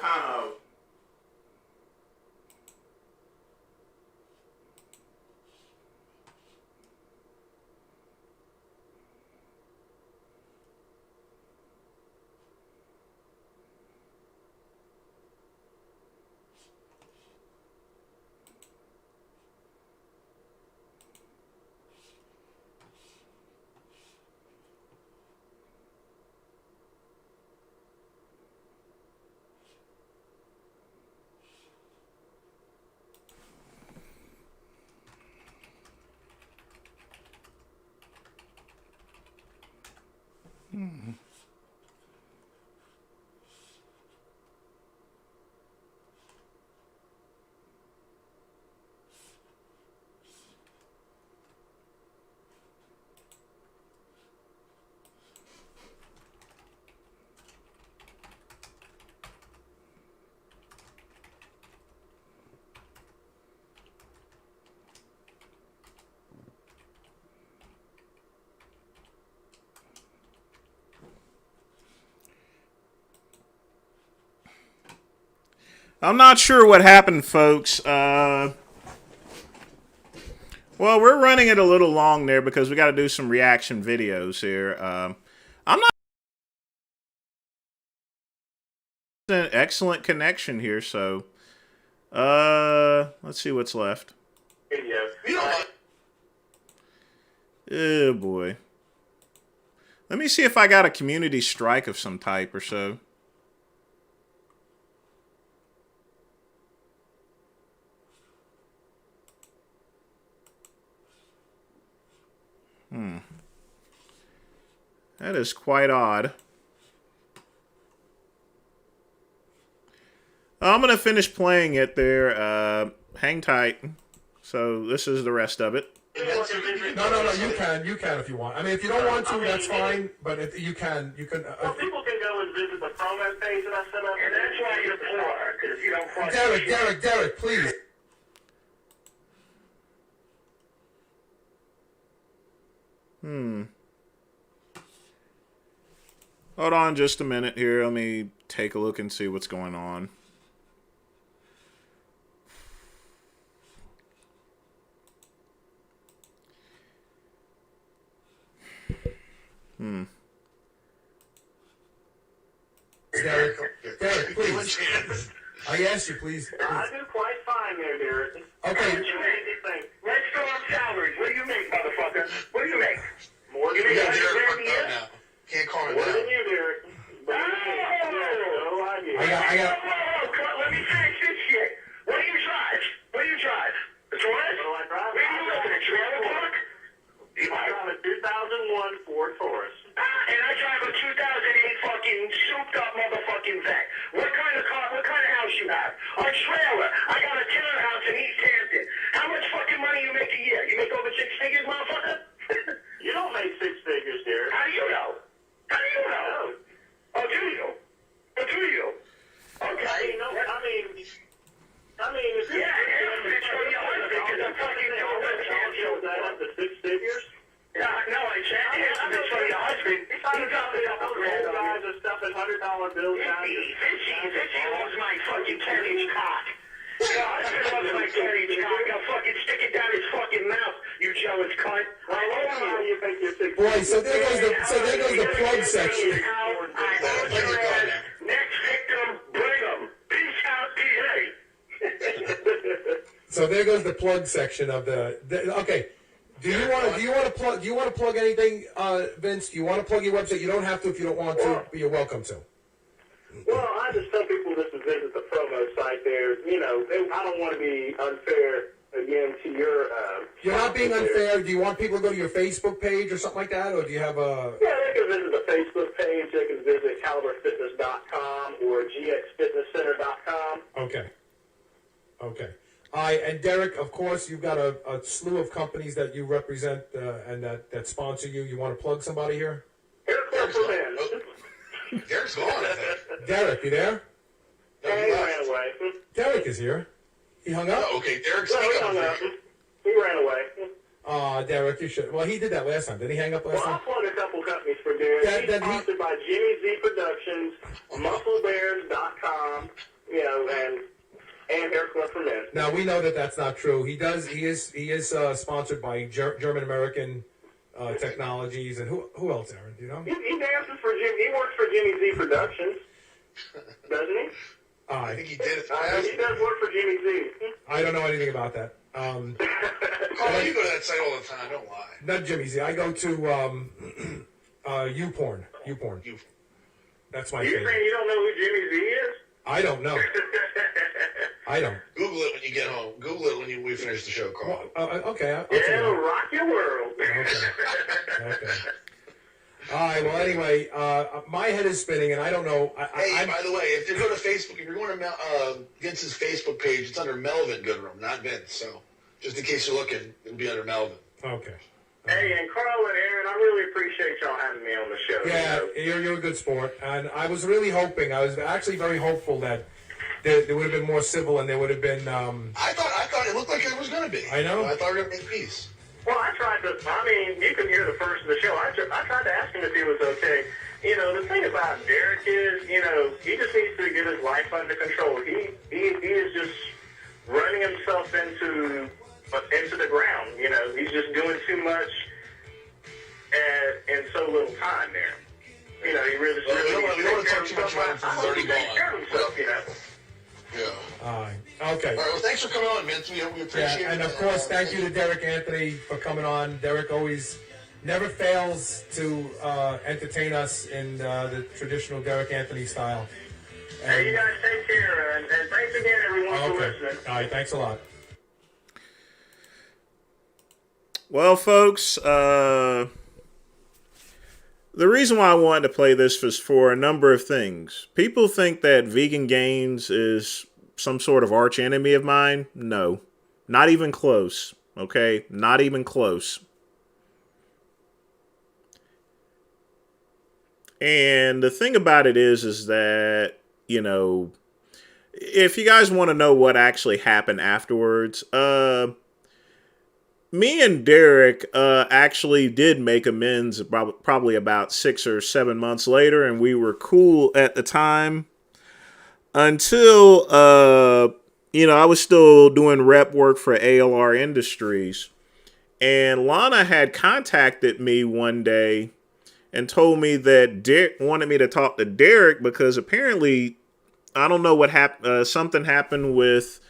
kind of. I'm not sure what happened, folks. Well, we're running it a little long there because we got to do some reaction videos here. I'm not an excellent connection here, so let's see what's left. Oh boy. Let me see if I got a community strike of some type or so. That is quite odd. I'm going to finish playing it there. Hang tight. So this is the rest of it. No, you can if you want. I mean, if you don't want to, that's fine, but if you can. Well, people can go and visit the promo page that I set up, and that's why you're poor, because you don't fucking Derek, please. Hold on just a minute here. Let me take a look and see what's going on. Derek, please. I asked you, please. I do quite fine there, Derek. Okay. What you make me think? Let's go on salaries. What do you make, motherfucker? What do you make? More than you Derek make fucked up now. Can't calm it More down. than you, Derek. But no idea. I got. Let me finish this shit. What do you drive? What do you drive? A Taurus? Where do you live in a trailer park? I drive a 2001 Ford Taurus. And I drive a 2008 fucking souped up motherfucking Vet. What kind of car, what kind of house you have? A trailer. I got a killer house in East Hampton. How much fucking money you make a year? You make over 6 figures, motherfucker? You don't make 6 figures, Derek. How do you know? How do you know? Oh, do you? Oh, do you? Okay. I mean, it's your husband, because I'm fucking doing webcam shows that up to 6 figures. No, I can't. It's for your husband. He's got a couple grand. guys are stuffing $100 bills down your... This loves my fucking 10-inch cock. Your husband loves my 10-inch cock. I'll fucking stick it down his fucking mouth, you jealous cunt. I'll own you. Boy, so there goes the plug section. Next victim, bring him. Peace out, PA. So there goes the plug section of the okay. Do you want to plug anything, Vince? Do you want to plug your website? You don't have to if you don't want to, but you're welcome to. Well, I just tell people just to visit the promo site there. You know, I don't want to be unfair again to your... You're not being unfair. Do you want people to go to your Facebook page or something like that? Or do you have a... Yeah, they can visit the Facebook page. They can visit caliberfitness.com or gxfitnesscenter.com. Okay. And Derek, of course, you've got a slew of companies that you represent and that sponsor you. You want to plug somebody here? Derek's gone. Derek's gone, I think. Derek, you there? No, he ran away. Derek is here. He hung up? Oh, okay, Derek's hung up. He ran away. Derek, you should. Well, he did that last time. Did he hang up last time? I'll plug a couple companies for Derek. He's sponsored by Jimmy Z Productions, MuscleBears.com, one for men. Now we know that that's not true. He is sponsored by German American Technologies, and who else, Aaron? Do you know? He dances for Jim. He works for Jimmy Z Productions, doesn't he? I think he did it. He does work for Jimmy Z. I don't know anything about that. Oh, you go to that site all the time. Don't lie. Not Jimmy Z. I go to YouPorn. YouPorn. That's my You favorite. saying you don't know who Jimmy Z is? I don't know. I don't. Google it when you get home. Google it when we finish the show, Carl. Okay. I'll Yeah, tell it'll you. rock your world. Okay. All right. Well, anyway, my head is spinning, and I don't know. Hey, by the way, if you go to Facebook, if you're going to Vince's Facebook page, it's under Melvin Goodrum, not Vince. So, just in case you're looking, it'll be under Melvin. Okay. Hey, and Carl and Aaron, I really appreciate y'all having me on the show. Yeah, you're a good sport, and I was really hoping. I was actually very hopeful that there would have been more civil, and there would have been. I thought it looked like it was going to be. I know. I thought we were going to make peace. Well, I tried to, you can hear the first of the show. I tried to ask him if he was okay. You know, the thing about Derek is, he just needs to get his life under control. He is just running himself into the ground. He's just doing too much in so little time there. He really Well, we don't want to talk too much about him since he's already gone. Yeah. Okay. All right, well, thanks for coming on, Vince. We appreciate it. And of course, thank you to Derek Anthony for coming on. Derek always never fails to entertain us in the traditional Derek Anthony style. Hey, you guys take care, and thanks again, everyone, for listening. All right, thanks a lot. Well, folks, the reason why I wanted to play this was for a number of things. People think that Vegan Gains is some sort of arch enemy of mine. No, not even close. Okay, not even close. And the thing about it is that, if you guys want to know what actually happened afterwards, me and Derek actually did make amends probably about 6 or 7 months later, and we were cool at the time until, I was still doing rep work for ALR Industries. And Lana had contacted me one day and told me that Derek wanted me to talk to Derek because apparently, I don't know what happened, something happened with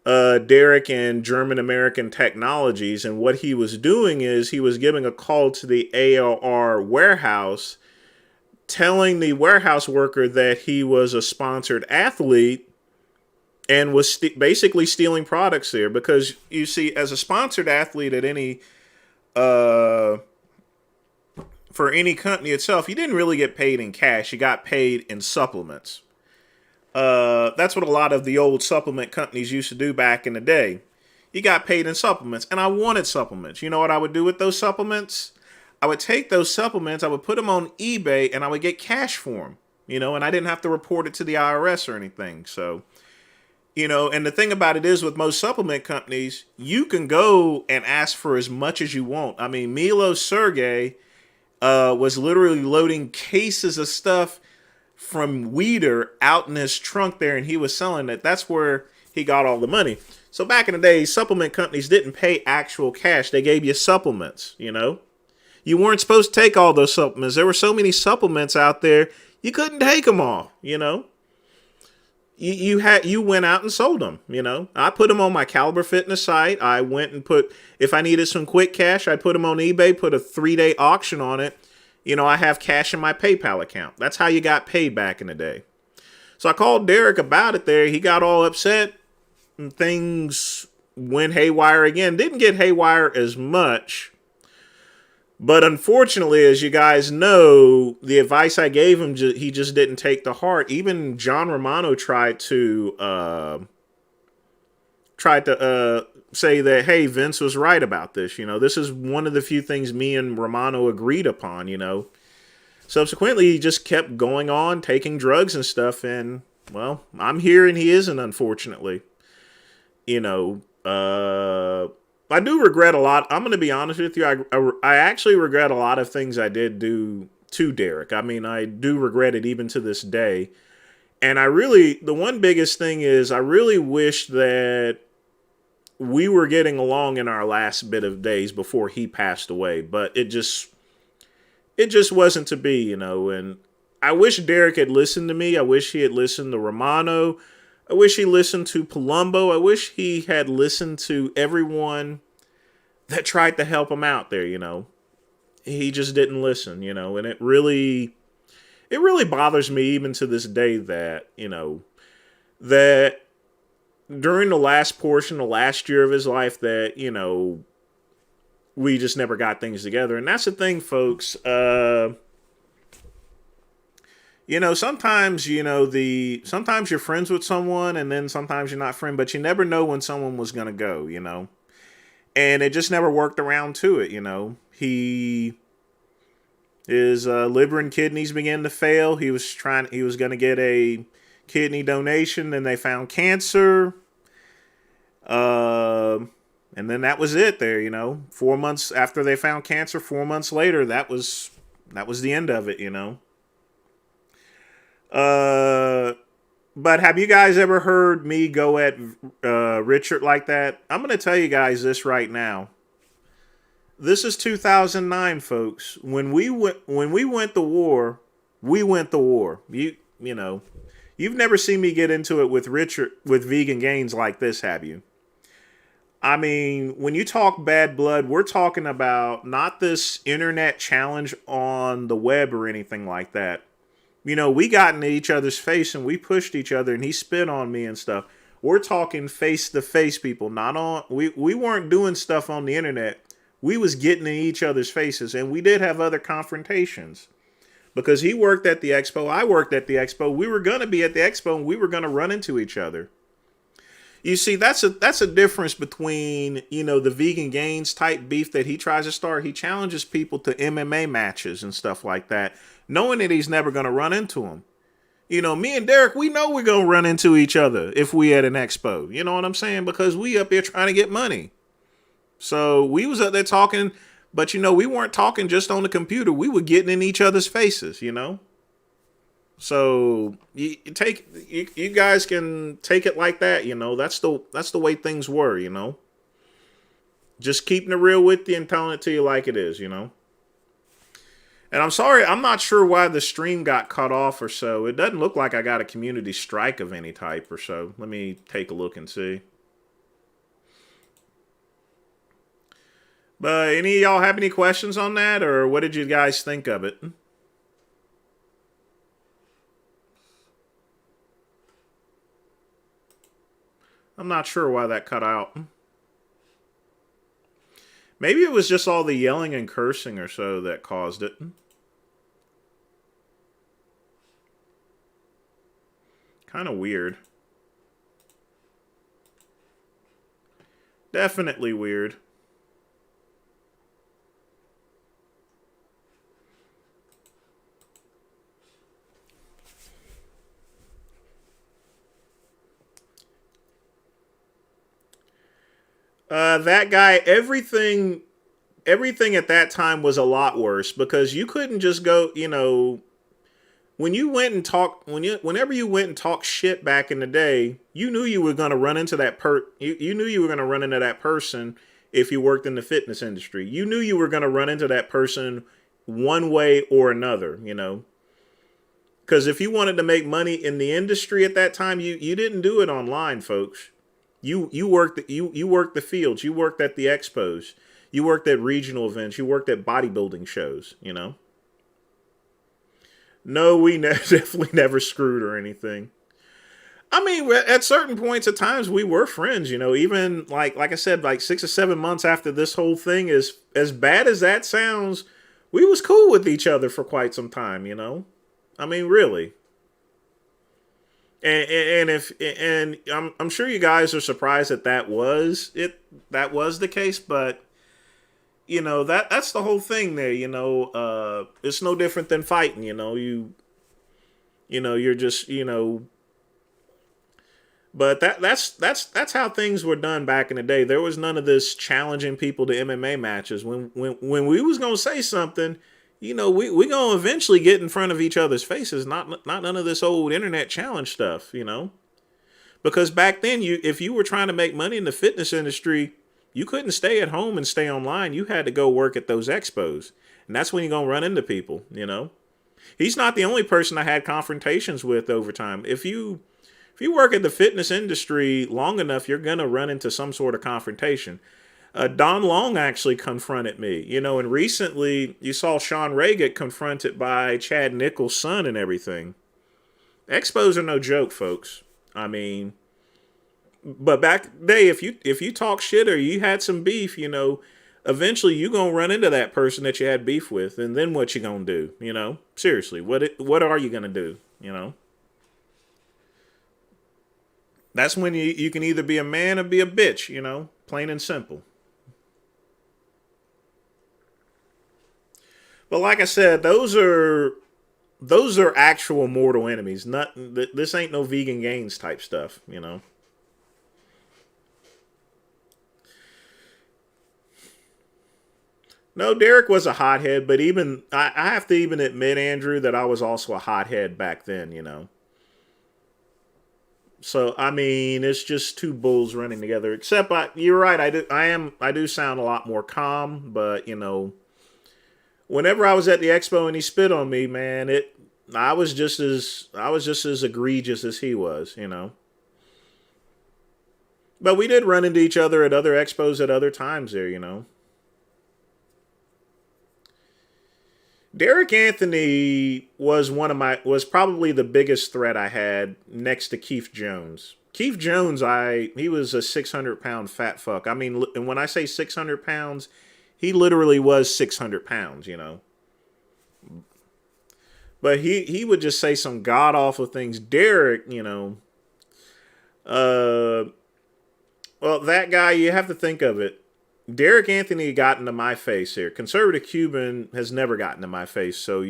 Derek and German American Technologies, and what he was doing is he was giving a call to the ALR warehouse, telling the warehouse worker that he was a sponsored athlete and was basically stealing products there. Because you see, as a sponsored athlete at any for any company itself, you didn't really get paid in cash. You got paid in supplements. That's what a lot of the old supplement companies used to do back in the day. You got paid in supplements, and I wanted supplements. You know what I would do with those supplements? I would take those supplements, I would put them on eBay, and I would get cash for them, and I didn't have to report it to the IRS or anything. So, and the thing about it is with most supplement companies, you can go and ask for as much as you want. I mean, Milo Sergey was literally loading cases of stuff from Weider out in his trunk there, and he was selling it. That's where he got all the money. So back in the day, supplement companies didn't pay actual cash. They gave you supplements, You weren't supposed to take all those supplements. There were so many supplements out there, you couldn't take them all, You went out and sold them, I put them on my Caliber Fitness site. I went and if I needed some quick cash, I put them on eBay, put a 3-day auction on it. I have cash in my PayPal account. That's how you got paid back in the day. So I called Derek about it there. He got all upset and things went haywire again. Didn't get haywire as much. But unfortunately, as you guys know, the advice I gave him, he just didn't take to heart. Even John Romano tried to say that, hey, Vince was right about this. This is one of the few things me and Romano agreed upon, Subsequently, he just kept going on, taking drugs and stuff. And, well, I'm here and he isn't, unfortunately. I do regret a lot. I'm going to be honest with you. I actually regret a lot of things I did do to Derek. I mean, I do regret it even to this day. And the one biggest thing is I really wish that we were getting along in our last bit of days before he passed away, but it just wasn't to be, and I wish Derek had listened to me. I wish he had listened to Romano. I wish he listened to Palumbo. I wish he had listened to everyone that tried to help him out there, He just didn't listen, and it really bothers me even to this day that, that during the last portion, the last year of his life, that, we just never got things together. And that's the thing, folks. Sometimes, sometimes you're friends with someone and then sometimes you're not friends, but you never know when someone was going to go, and it just never worked around to it. His liver and kidneys began to fail. He was going to get a kidney donation, and they found cancer. And then that was it there, 4 months after they found cancer, 4 months later, that was the end of it, But have you guys ever heard me go at Richard like that? I'm going to tell you guys this right now. This is 2009, folks. When we went to war, we went to war. You've never seen me get into it with Richard with Vegan Gains like this, have you? I mean, when you talk bad blood, we're talking about not this internet challenge on the web or anything like that. We got into each other's face and we pushed each other and he spit on me and stuff. We're talking face to face, people, not on. We weren't doing stuff on the internet. We was getting in each other's faces, and we did have other confrontations because he worked at the expo. I worked at the expo. We were going to be at the expo and we were going to run into each other. You see, that's a difference between, the Vegan Gains type beef that he tries to start. He challenges people to MMA matches and stuff like that, knowing that he's never going to run into them. Me and Derek, we know we're going to run into each other if we at an expo. You know what I'm saying? Because we up here trying to get money. So we was up there talking, but we weren't talking just on the computer. We were getting in each other's faces, So you guys can take it like that, That's the way things were, Just keeping it real with you and telling it to you like it is, And I'm sorry, I'm not sure why the stream got cut off or so. It doesn't look like I got a community strike of any type or so. Let me take a look and see. But any of y'all have any questions on that, or what did you guys think of it? I'm not sure why that cut out. Maybe it was just all the yelling and cursing or so that caused it. Kind of weird. Definitely weird. That guy, everything at that time was a lot worse because you couldn't just go, when you went and talked, whenever you went and talked shit back in the day, you knew you were going to run into that you knew you were going to run into that person if you worked in the fitness industry. You knew you were going to run into that person one way or another, Because if you wanted to make money in the industry at that time, you didn't do it online, folks. You worked the fields. You worked at the expos. You worked at regional events. You worked at bodybuilding shows. No, we definitely never screwed or anything. I mean, at certain points at times we were friends. Even like I said, like 6 or 7 months after this whole thing, is as bad as that sounds, we was cool with each other for quite some time. I mean, really. And I'm sure you guys are surprised that was the case, but that's the whole thing there. It's no different than fighting. You're just But that's how things were done back in the day. There was none of this challenging people to MMA matches. When we was gonna say something, we gonna eventually get in front of each other's faces. Not none of this old internet challenge stuff. Because back then, if you were trying to make money in the fitness industry, you couldn't stay at home and stay online. You had to go work at those expos, and that's when you're gonna run into people. He's not the only person I had confrontations with over time. If you work at the fitness industry long enough, you're gonna run into some sort of confrontation. Don Long actually confronted me, and recently you saw Sean Ray get confronted by Chad Nichols' son and everything. Expos are no joke, folks. I mean, but back in the day, if you talk shit or you had some beef, eventually you gonna run into that person that you had beef with, and then what you gonna do? Seriously, what are you gonna do? That's when you can either be a man or be a bitch. Plain and simple. But like I said, those are actual mortal enemies. This ain't no vegan gains type stuff. No, Derek was a hothead, but even I have to even admit, Andrew, that I was also a hothead back then. So I mean, it's just two bulls running together. Except you're right. I do sound a lot more calm, but whenever I was at the expo and he spit on me, man, I was just as egregious as he was. But we did run into each other at other expos at other times there. Derek Anthony was was probably the biggest threat I had next to Keith Jones. Keith Jones, he was a 600-pound fat fuck. I mean, and when I say 600 pounds, he literally was 600 pounds, But he would just say some god awful things. Derek, well, that guy, you have to think of it. Derek Anthony got into my face here. Conservative Cuban has never gotten to my face, so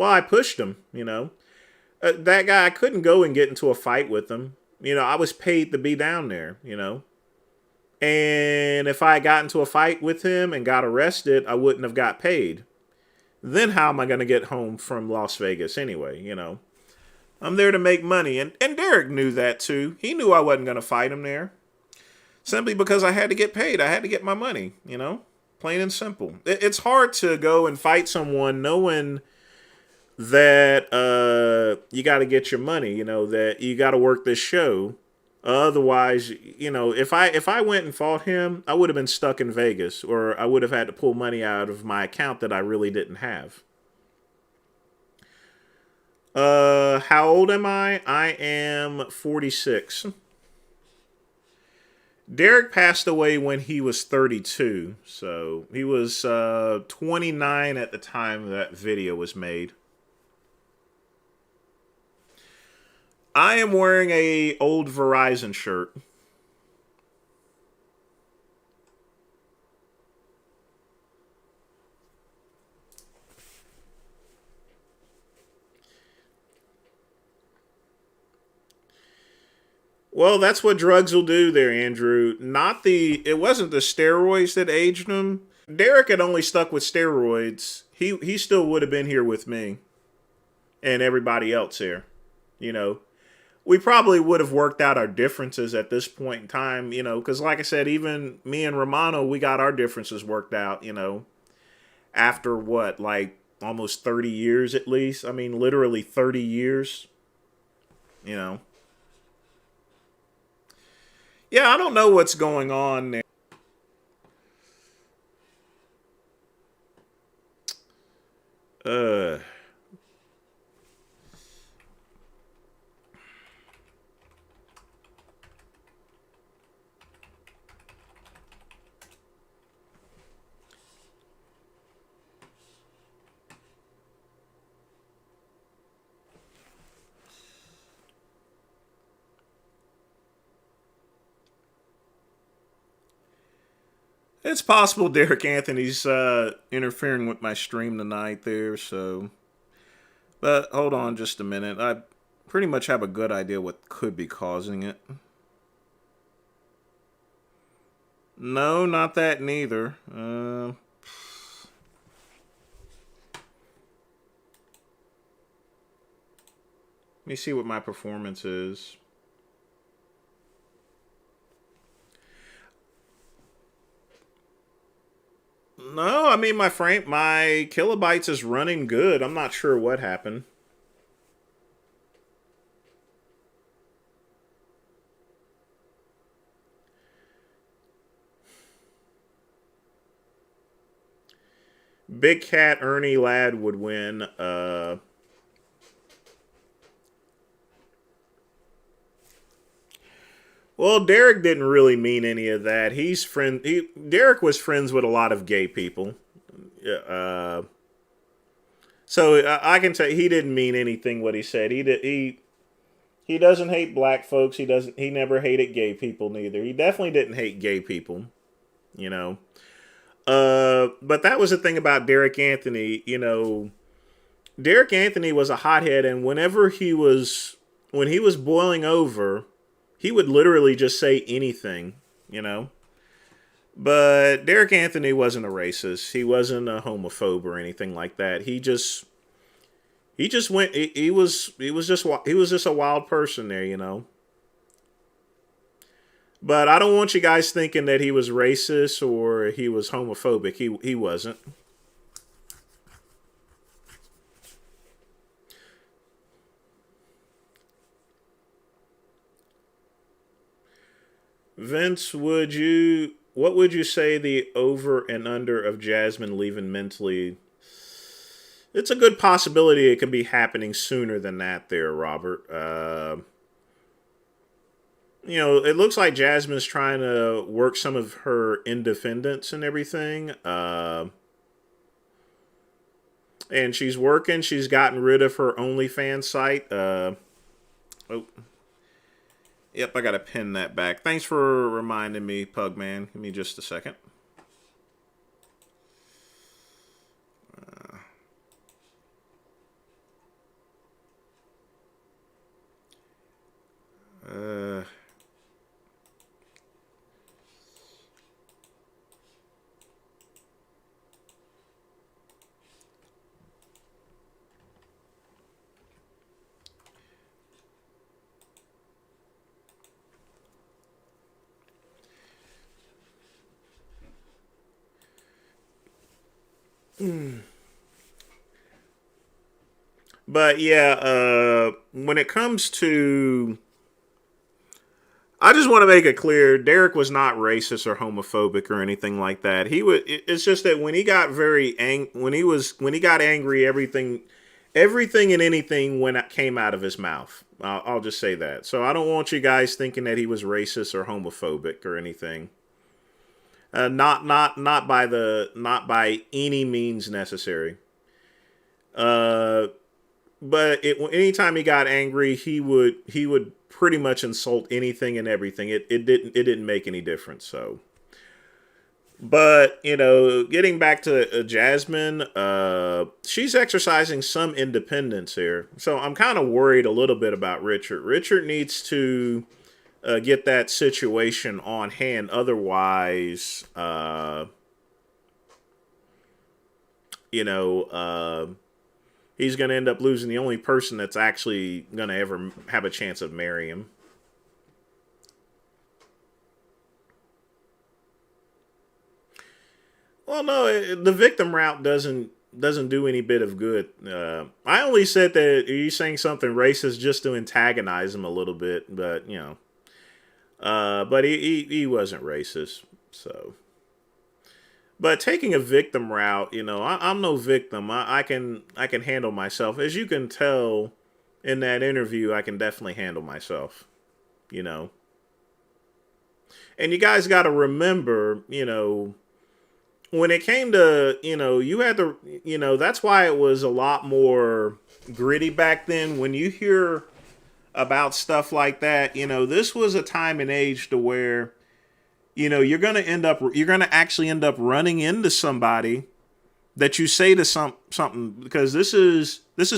I pushed him, that guy, I couldn't go and get into a fight with him. I was paid to be down there, And if I got into a fight with him and got arrested, I wouldn't have got paid. Then how am I going to get home from Las Vegas anyway, I'm there to make money. And Derek knew that too. He knew I wasn't going to fight him there. Simply because I had to get paid. I had to get my money, Plain and simple. It's hard to go and fight someone knowing that you got to get your money, that you got to work this show. Otherwise, if I went and fought him, I would have been stuck in Vegas, or I would have had to pull money out of my account that I really didn't have. How old am I? I am 46. Derek passed away when he was 32, so he was 29 at the time that video was made. I am wearing a old Verizon shirt. Well, that's what drugs will do there, Andrew. It wasn't the steroids that aged him. Derek had only stuck with steroids. He still would have been here with me and everybody else here. We probably would have worked out our differences at this point in time, because like I said, even me and Romano, we got our differences worked out, after what, like almost 30 years at least. I mean, literally 30 years, Yeah, I don't know what's going on there. It's possible Derek Anthony's interfering with my stream tonight there, so. But hold on just a minute. I pretty much have a good idea what could be causing it. No, not that neither. Let me see what my performance is. No, I mean my kilobytes is running good. I'm not sure what happened. Big Cat Ernie Ladd would win. Well, Derek didn't really mean any of that. Derek was friends with a lot of gay people. So I can tell he didn't mean anything what he said. He doesn't hate black folks. He never hated gay people neither. He definitely didn't hate gay people, you know. But that was the thing about Derek Anthony, you know. Derek Anthony was a hothead, and when he was boiling over, he would literally just say anything, you know. But Derek Anthony wasn't a racist. He wasn't a homophobe or anything like that. He was just a wild person there, you know. But I don't want you guys thinking that he was racist or he was homophobic. He wasn't. Vince, what would you say the over and under of Jasmine leaving mentally? It's a good possibility it could be happening sooner than that there, Robert. You know, it looks like Jasmine's trying to work some of her independence and everything. And she's working. She's gotten rid of her OnlyFans site. Yep, I got to pin that back. Thanks for reminding me, Pugman. Give me just a second. But yeah, when it comes to, I just want to make it clear, Derek was not racist or homophobic or anything like that. It's just that when he got when he got angry, everything and anything came out of his mouth. I'll just say that. So I don't want you guys thinking that he was racist or homophobic or anything. Not by any means necessary. But anytime he got angry, he would pretty much insult anything and everything. It didn't make any difference. So, but you know, getting back to Jasmine, she's exercising some independence here. So I'm kind of worried a little bit about Richard. Richard needs to get that situation on hand. Otherwise, he's going to end up losing the only person that's actually going to ever have a chance of marrying him. Well, no, the victim route doesn't do any bit of good. I only said that he's saying something racist just to antagonize him a little bit, but you know. But he wasn't racist, so. But taking a victim route, you know, I'm no victim. I can handle myself. As you can tell in that interview, I can definitely handle myself, you know. And you guys got to remember, you know, when it came to, you know, you had to, you know, that's why it was a lot more gritty back then. When you hear about stuff like that, you know, this was a time and age to where, you know, you're going to actually end up running into somebody that you say to something, because this is when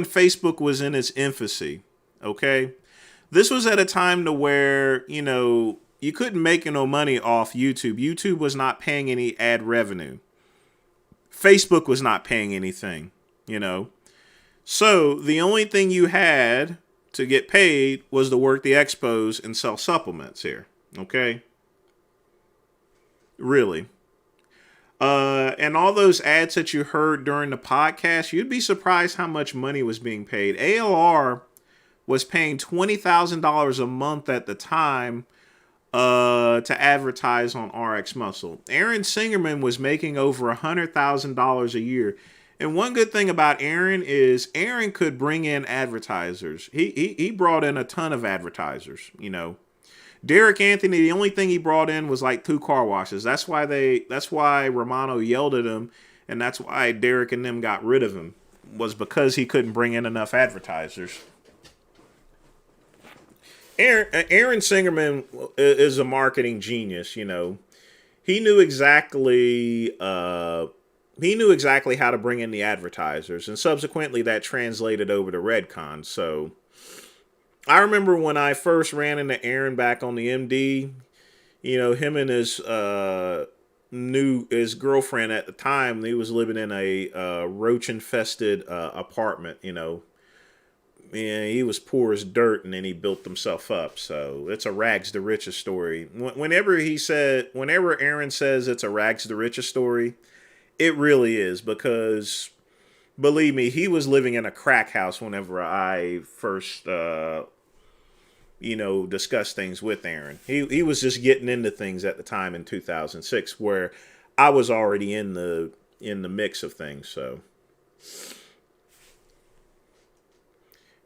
Facebook was in its infancy. Okay. This was at a time to where, you know, you couldn't make no money off YouTube. YouTube was not paying any ad revenue. Facebook was not paying anything, you know. So the only thing you had to get paid was to work the expos and sell supplements here. Okay? Really. And all those ads that you heard during the podcast, you'd be surprised how much money was being paid. ALR was paying $20,000 a month at the time to advertise on RX Muscle. Aaron Singerman was making over $100,000 a year. And one good thing about Aaron is Aaron could bring in advertisers. He brought in a ton of advertisers, you know. Derek Anthony, the only thing he brought in was like 2 car washes. That's why Romano yelled at him, and that's why Derek and them got rid of him, was because he couldn't bring in enough advertisers. Aaron Singerman is a marketing genius, you know. He knew exactly how to bring in the advertisers, and subsequently that translated over to Redcon. So I remember when I first ran into Aaron back on the MD, you know, him and his girlfriend at the time, he was living in a roach-infested apartment, you know. And he was poor as dirt, and then he built himself up. So it's a rags to riches story. Whenever Aaron says it's a rags to riches story, it really is, because believe me, he was living in a crack house whenever I first, discussed things with Aaron. He was just getting into things at the time in 2006, where I was already in the mix of things. So,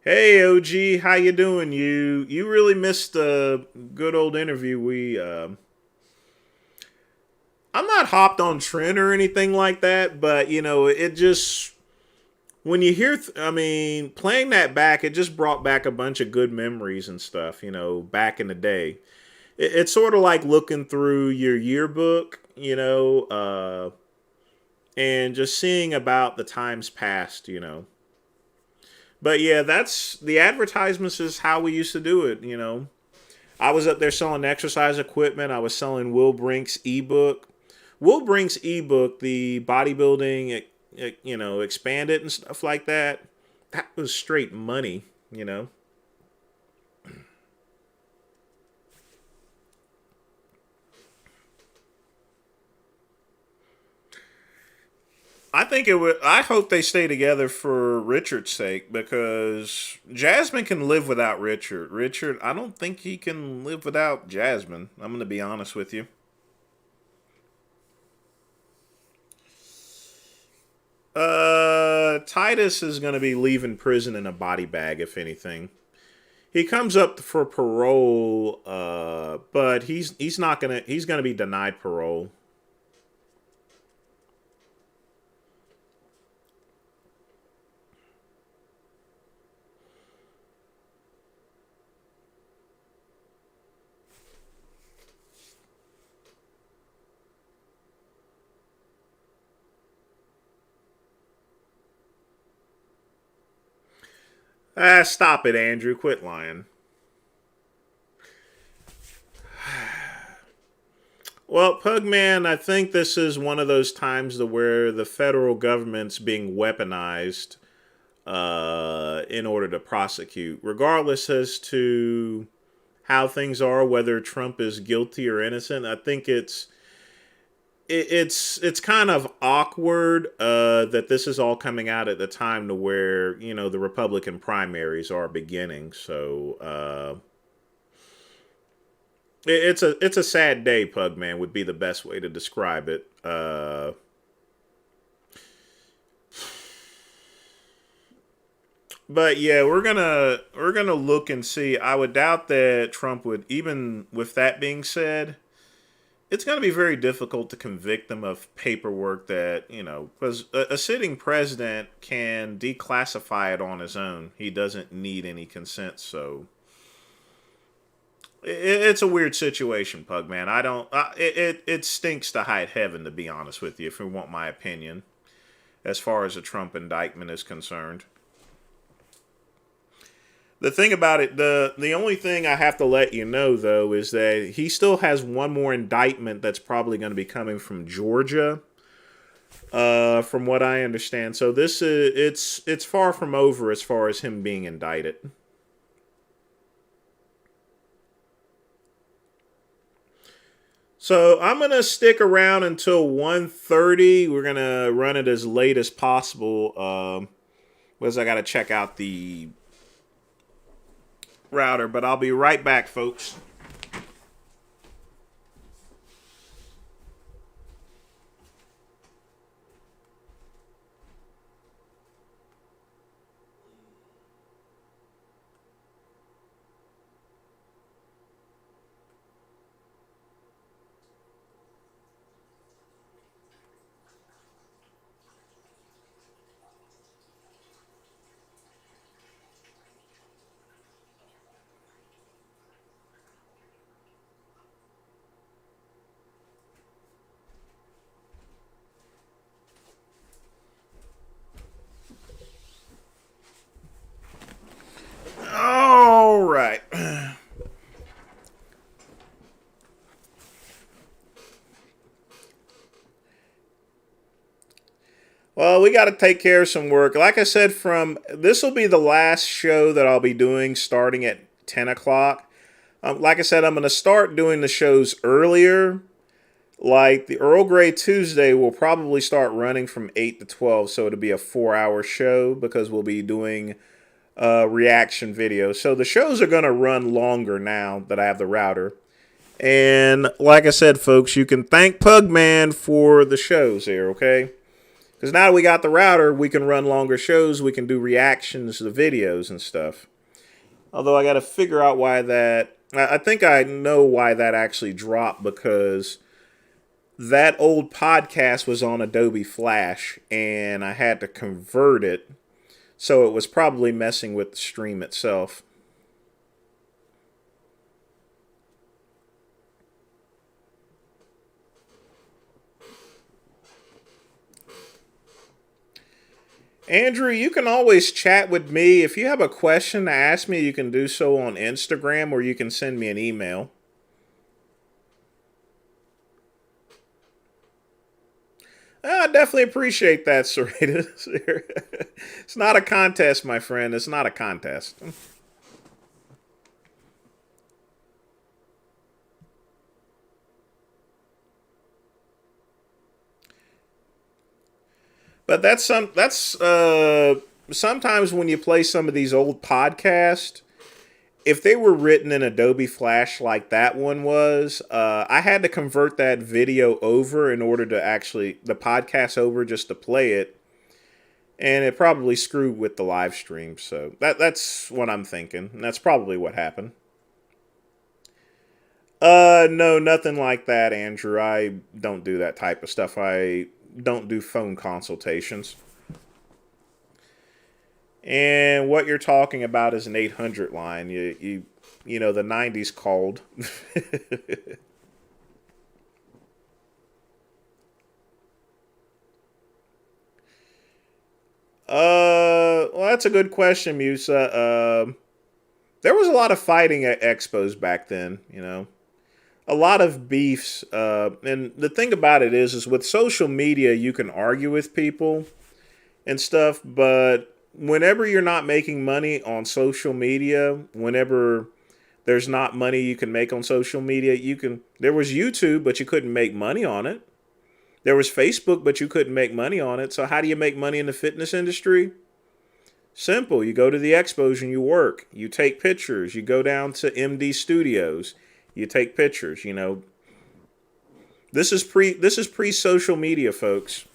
hey OG, how you doing? You really missed the good old interview. I'm not hopped on Trent or anything like that, but you know, it just, when you hear, playing that back, it just brought back a bunch of good memories and stuff, you know, back in the day. It's sort of like looking through your yearbook, you know, and just seeing about the times past, you know. But yeah, the advertisements is how we used to do it, you know. I was up there selling exercise equipment. I was selling Will Brink's ebook. Will Brink's ebook, the bodybuilding, expanded and stuff like that, that was straight money, you know. I hope they stay together for Richard's sake, because Jasmine can live without Richard. Richard, I don't think he can live without Jasmine. I'm going to be honest with you. Titus is going to be leaving prison in a body bag, if anything. He comes up for parole, but he's going to be denied parole. Stop it, Andrew. Quit lying. Well, Pugman, I think this is one of those times where the federal government's being weaponized in order to prosecute, regardless as to how things are, whether Trump is guilty or innocent. I think it's kind of awkward that this is all coming out at the time to where, you know, the Republican primaries are beginning. So it's a sad day, Pugman, would be the best way to describe it. But yeah, we're gonna look and see. I would doubt that Trump would, even with that being said, it's going to be very difficult to convict them of paperwork that, you know, because a sitting president can declassify it on his own. He doesn't need any consent. So it's a weird situation, Pugman. It stinks to high heaven, to be honest with you, if you want my opinion, as far as a Trump indictment is concerned. The thing about it, the only thing I have to let you know, though, is that he still has one more indictment that's probably going to be coming from Georgia. from what I understand. So this is it's far from over as far as him being indicted. So I'm gonna stick around until 1:30. We're gonna run it as late as possible. Because I gotta check out the router, but I'll be right back, folks. All right. Well, we got to take care of some work. Like I said, from this will be the last show that I'll be doing starting at 10 o'clock. Like I said, I'm going to start doing the shows earlier. Like the Earl Grey Tuesday will probably start running from 8 to 12, so it'll be a 4-hour show because we'll be doing reaction videos. So the shows are going to run longer now that I have the router. And like I said, folks, you can thank Pugman for the shows here, okay? Because now we got the router, we can run longer shows, we can do reactions to the videos and stuff. Although I got to figure out why that... I think I know why that actually dropped, because that old podcast was on Adobe Flash, and I had to convert it, so it was probably messing with the stream itself. Andrew, you can always chat with me. If you have a question to ask me, you can do so on Instagram, or you can send me an email. I definitely appreciate that, Serratus. It's not a contest, my friend. It's not a contest. But sometimes when you play some of these old podcasts, if they were written in Adobe Flash like that one was, I had to convert that video over in order to actually, the podcast over just to play it. And it probably screwed with the live stream. So that's what I'm thinking. And that's probably what happened. No, nothing like that, Andrew. I don't do that type of stuff. I don't do phone consultations. And what you're talking about is an 800 line. You know, the 90s called. Well, that's a good question, Musa. There was a lot of fighting at expos back then, you know. A lot of beefs. And the thing about it is with social media, you can argue with people and stuff, but whenever you're not making money on social media, whenever there's not money you can make on social media, there was YouTube, but you couldn't make money on it. There was Facebook, but you couldn't make money on it. So how do you make money in the fitness industry? Simple. You go to the expos and you work. You take pictures. You go down to MD Studios. You take pictures, you know. This is pre social media, folks.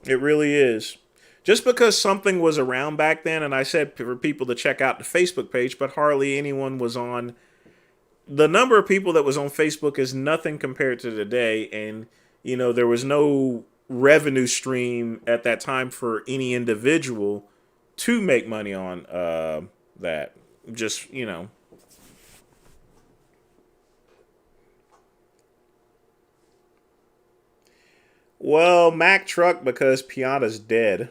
It really is. Just because something was around back then, and I said for people to check out the Facebook page, but hardly anyone was on. The number of people that was on Facebook is nothing compared to today, and you know there was no revenue stream at that time for any individual to make money on that. Just, you know. Well, Mack Truck because Pianta's dead.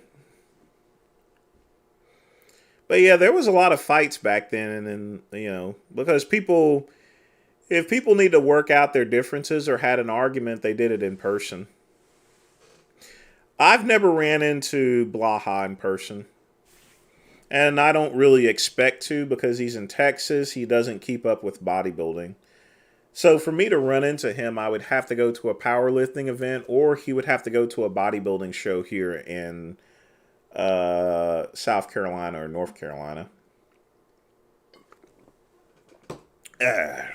But yeah, there was a lot of fights back then, and you know, because if people need to work out their differences or had an argument, they did it in person. I've never ran into Blaha in person. And I don't really expect to because he's in Texas. He doesn't keep up with bodybuilding. So for me to run into him, I would have to go to a powerlifting event or he would have to go to a bodybuilding show here in South Carolina or North Carolina. Ah.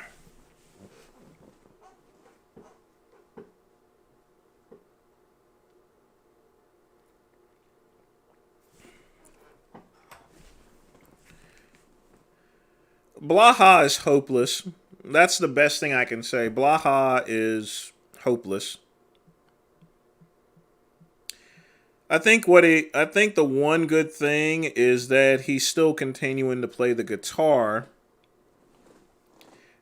Blaha is hopeless. That's the best thing I can say. Blaha is hopeless. I think the one good thing is that he's still continuing to play the guitar.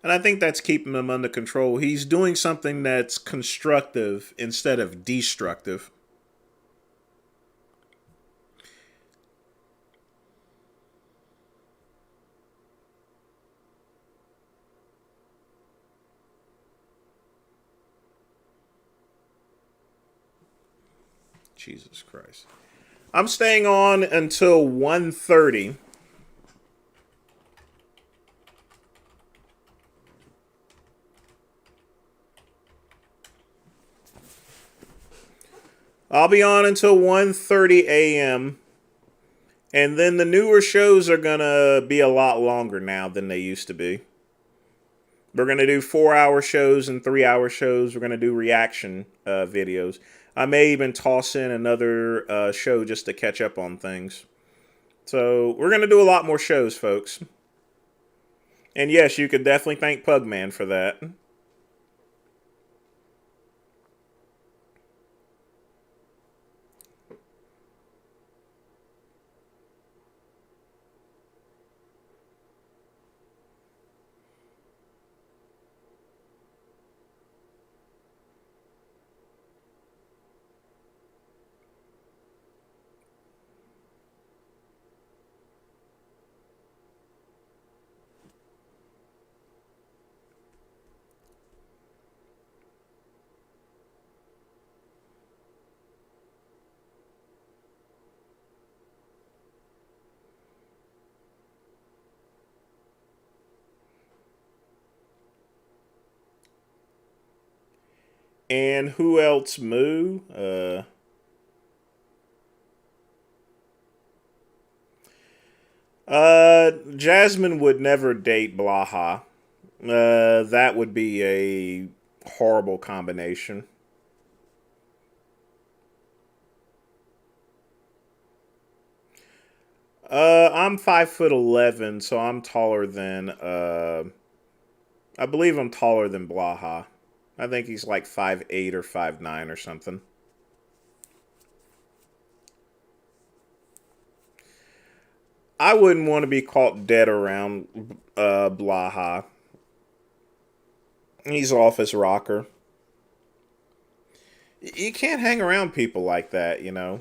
And I think that's keeping him under control. He's doing something that's constructive instead of destructive. Jesus Christ. I'm staying on until 1:30. I'll be on until 1:30 a.m. And then the newer shows are going to be a lot longer now than they used to be. We're going to do 4-hour shows and 3-hour shows. We're going to do reaction videos. I may even toss in another show just to catch up on things. So we're going to do a lot more shows, folks. And yes, you could definitely thank Pugman for that. And who else, Moo? Jasmine would never date Blaha. That would be a horrible combination. I'm 5'11", so I'm taller than I believe I'm taller than Blaha. I think he's like 5'8" or 5'9" or something. I wouldn't want to be caught dead around Blaha. He's off his rocker. You can't hang around people like that, you know.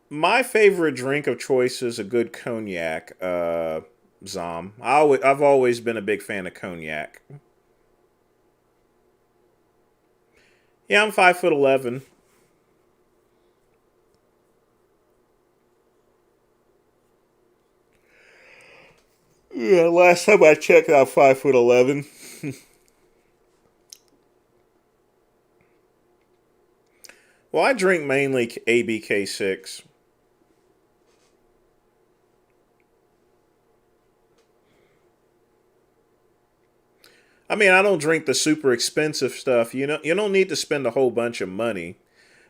My favorite drink of choice is a good cognac, Zom. I've always been a big fan of cognac. Yeah, I'm 5'11". Yeah, last time I checked out 5'11". Well, I drink mainly ABK6. I mean, I don't drink the super expensive stuff. You know, you don't need to spend a whole bunch of money,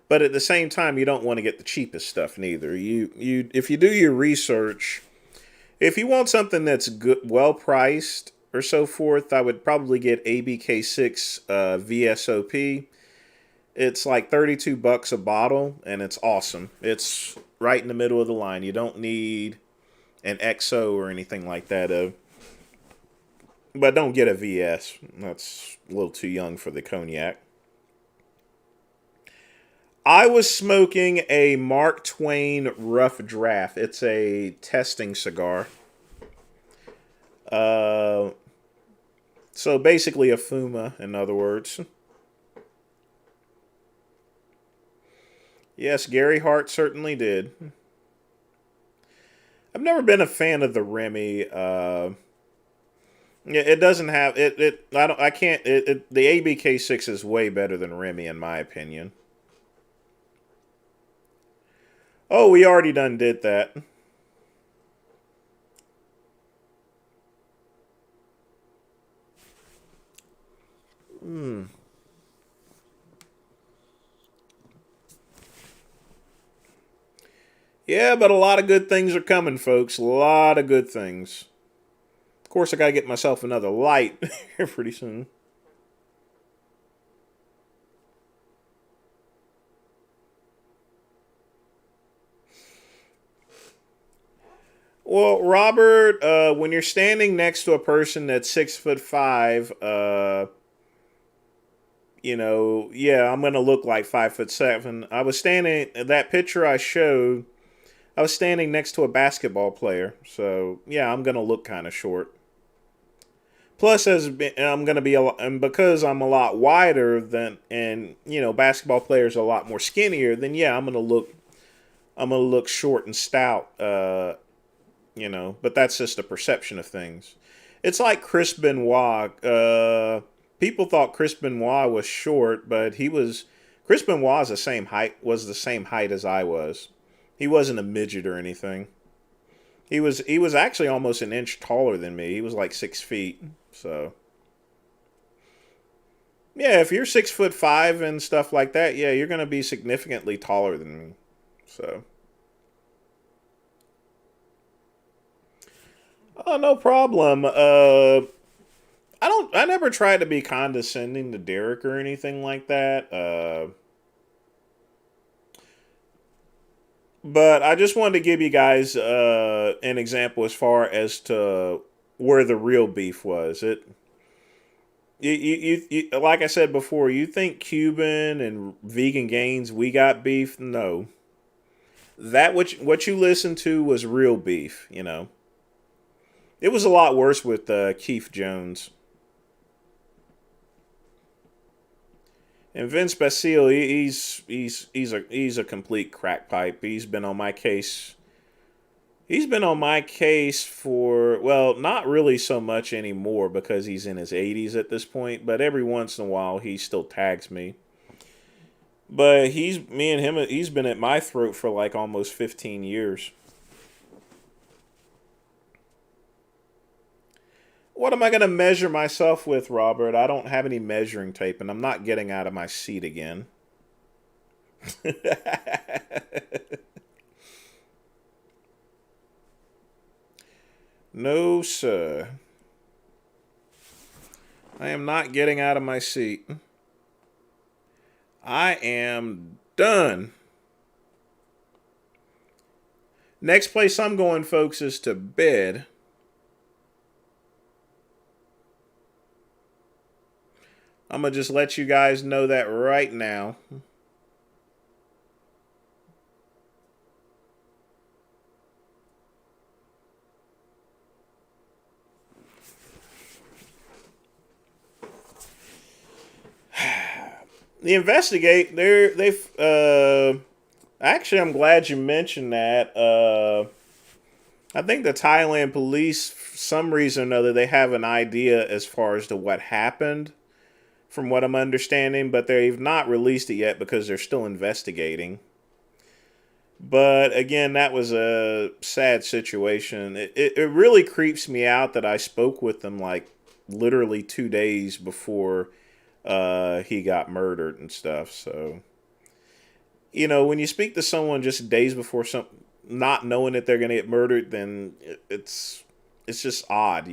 but at the same time, you don't want to get the cheapest stuff neither. If you do your research, if you want something that's good, well priced or so forth, I would probably get ABK6 VSOP. It's like $32 a bottle, and it's awesome. It's right in the middle of the line. You don't need an XO or anything like that. But don't get a VS. That's a little too young for the cognac. I was smoking a Mark Twain Rough Draft. It's a testing cigar. So basically a Fuma, in other words. Yes, Gary Hart certainly did. I've never been a fan of the Remy. Yeah, it doesn't have it. I don't. I can't. The ABK6 is way better than Remy in my opinion. Oh, we already done did that. Yeah, but a lot of good things are coming, folks. A lot of good things. Of course, I gotta get myself another light here pretty soon. Well, Robert, when you're standing next to a person that's 6'5", yeah, I'm gonna look like 5'7". I was standing that picture I showed. I was standing next to a basketball player, so yeah, I'm gonna look kind of short. Plus, I'm gonna be and because I'm a lot wider than, and basketball players are a lot more skinnier. Then yeah, I'm gonna look short and stout. But that's just a perception of things. It's like Chris Benoit. People thought Chris Benoit was short, but Chris Benoit was the same height as I was. He wasn't a midget or anything. He was actually almost an inch taller than me. He was like 6 feet. So yeah, if you're 6'5" and stuff like that, yeah, you're gonna be significantly taller than me. So. Oh, no problem. I never tried to be condescending to Derek or anything like that. But I just wanted to give you guys an example as far as to where the real beef was. Like I said before, you think Cuban and Vegan Gains, we got beef? No. What you listened to was real beef, It was a lot worse with Keith Jones. And Vince Basile, he's a complete crack pipe. He's been on my case. He's been on my case for, well, not really so much anymore because he's in his 80s at this point, but every once in a while he still tags me. But he's been at my throat for like almost 15 years. What am I going to measure myself with, Robert? I don't have any measuring tape, and I'm not getting out of my seat again. No, sir. I am not getting out of my seat. I am done. Next place I'm going, folks, is to bed. I'm going to just let you guys know that right now. The actually, I'm glad you mentioned that. I think the Thailand police, for some reason or another, they have an idea as far as to what happened, from what I'm understanding, but they've not released it yet because they're still investigating. But again, that was a sad situation. It really creeps me out that I spoke with them like literally 2 days before he got murdered and stuff. So, when you speak to someone just days before not knowing that they're going to get murdered, then it's just odd,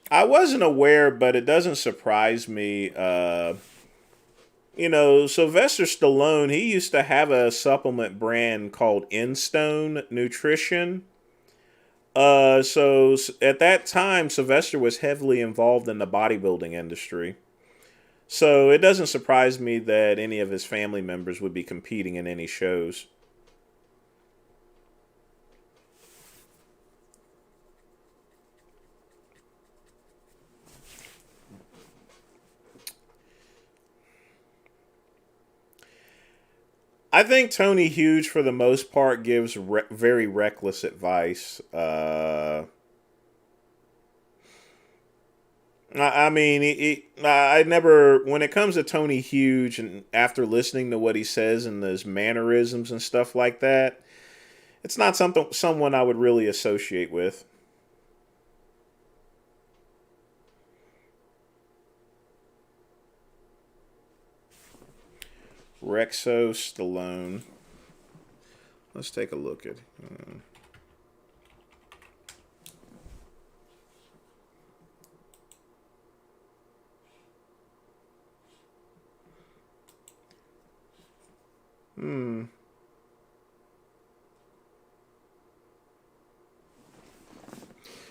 I wasn't aware, but it doesn't surprise me. Sylvester Stallone, he used to have a supplement brand called InStone Nutrition. So at that time, Sylvester was heavily involved in the bodybuilding industry. So it doesn't surprise me that any of his family members would be competing in any shows. I think Tony Huge, for the most part, gives very reckless advice. I mean, I never, when it comes to Tony Huge, and after listening to what he says and his mannerisms and stuff like that, it's not someone I would really associate with. Rexo Stallone. Let's take a look at.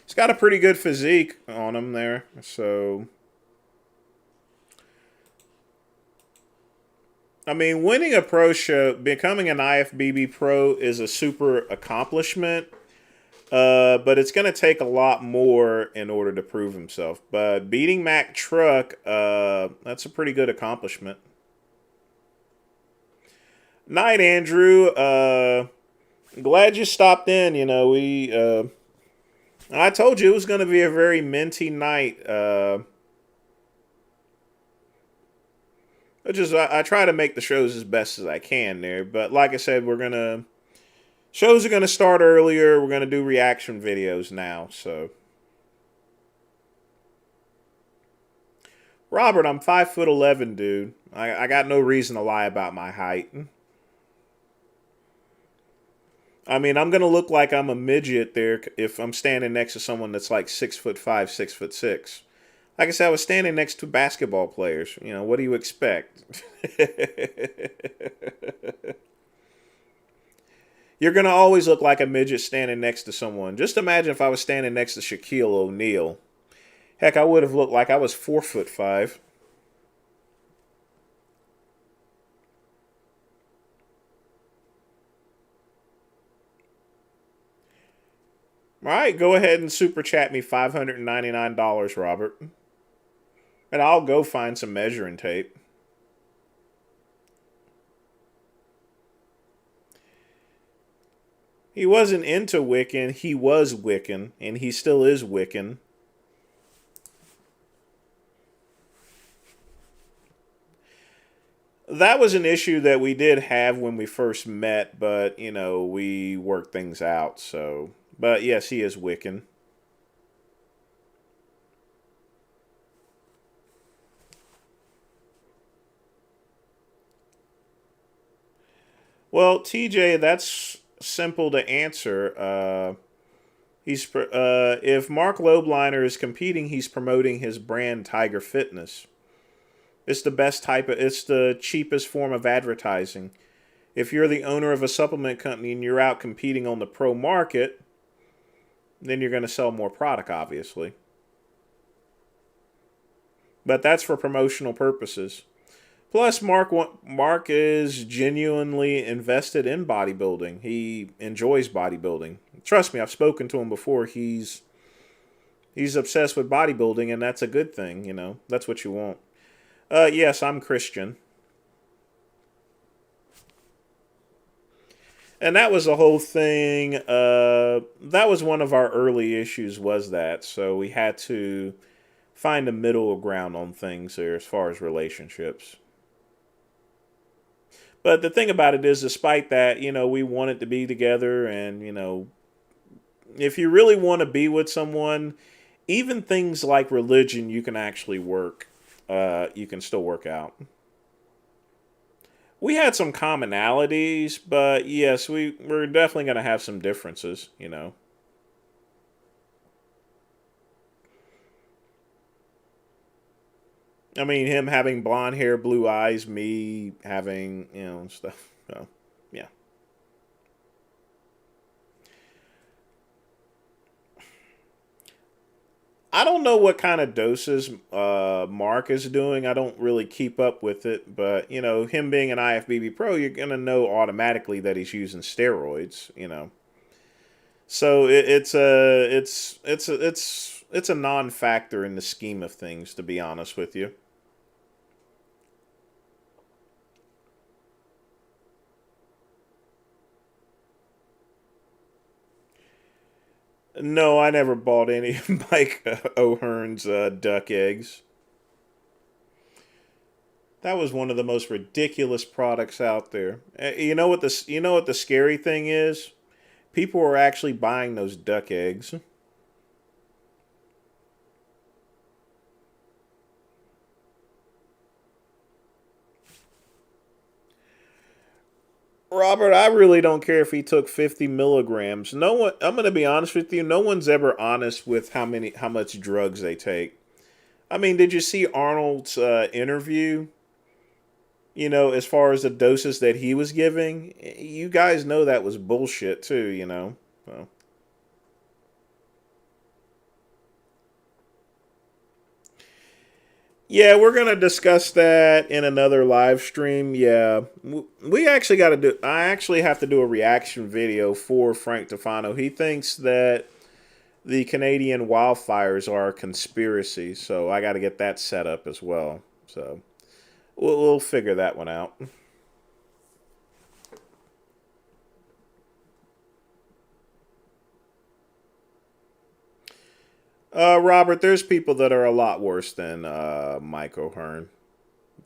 He's got a pretty good physique on him there, so. I mean, winning a pro show, becoming an IFBB pro is a super accomplishment, but it's going to take a lot more in order to prove himself. But beating Mack Truck, that's a pretty good accomplishment. Night, Andrew. Glad you stopped in. You know, I told you it was going to be a very minty night. I try to make the shows as best as I can there. But like I said, shows are going to start earlier. We're going to do reaction videos now. So, Robert, I'm 5'11", dude. I got no reason to lie about my height. I mean, I'm going to look like I'm a midget there if I'm standing next to someone that's like 6'5", 6'6". Like I said, I was standing next to basketball players. You know, what do you expect? You're going to always look like a midget standing next to someone. Just imagine if I was standing next to Shaquille O'Neal. Heck, I would have looked like I was 4'5". All right, go ahead and super chat me $599, Robert. And I'll go find some measuring tape. He wasn't into Wiccan. He was Wiccan, and he still is Wiccan. That was an issue that we did have when we first met, but, you know, we worked things out, so. But, yes, he is Wiccan. Well, TJ, that's simple to answer. If Mark Lobliner is competing, he's promoting his brand Tiger Fitness. It's the cheapest form of advertising. If you're the owner of a supplement company and you're out competing on the pro market, then you're going to sell more product, obviously. But that's for promotional purposes. Plus, Mark is genuinely invested in bodybuilding. He enjoys bodybuilding. Trust me, I've spoken to him before. He's obsessed with bodybuilding, and that's a good thing, you know. That's what you want. Yes, I'm Christian. And that was the whole thing. That was one of our early issues, was that. So we had to find a middle ground on things there as far as relationships. But the thing about it is, despite that, you know, we wanted to be together. And, you know, if you really want to be with someone, even things like religion, you can actually work. You can still work out. We had some commonalities, but yes, we're definitely going to have some differences, you know. I mean, him having blonde hair, blue eyes, me having, you know, stuff. So, yeah. I don't know what kind of doses Mark is doing. I don't really keep up with it, but you know, him being an IFBB pro, you're gonna know automatically that he's using steroids. You know, so it's a non-factor in the scheme of things, to be honest with you. No, I never bought any of Mike O'Hearn's duck eggs. That was one of the most ridiculous products out there. You know what the scary thing is? People are actually buying those duck eggs. Robert, I really don't care if he took 50 milligrams. No one. I'm going to be honest with you. No one's ever honest with how much drugs they take. I mean, did you see Arnold's interview? You know, as far as the doses that he was giving, you guys know that was bullshit too. You know. So. Yeah, we're gonna discuss that in another live stream. Yeah, we actually got to do. I actually have to do a reaction video for Frank Tufano. He thinks that the Canadian wildfires are a conspiracy, so I got to get that set up as well. So we'll figure that one out. Robert, there's people that are a lot worse than Mike O'Hearn.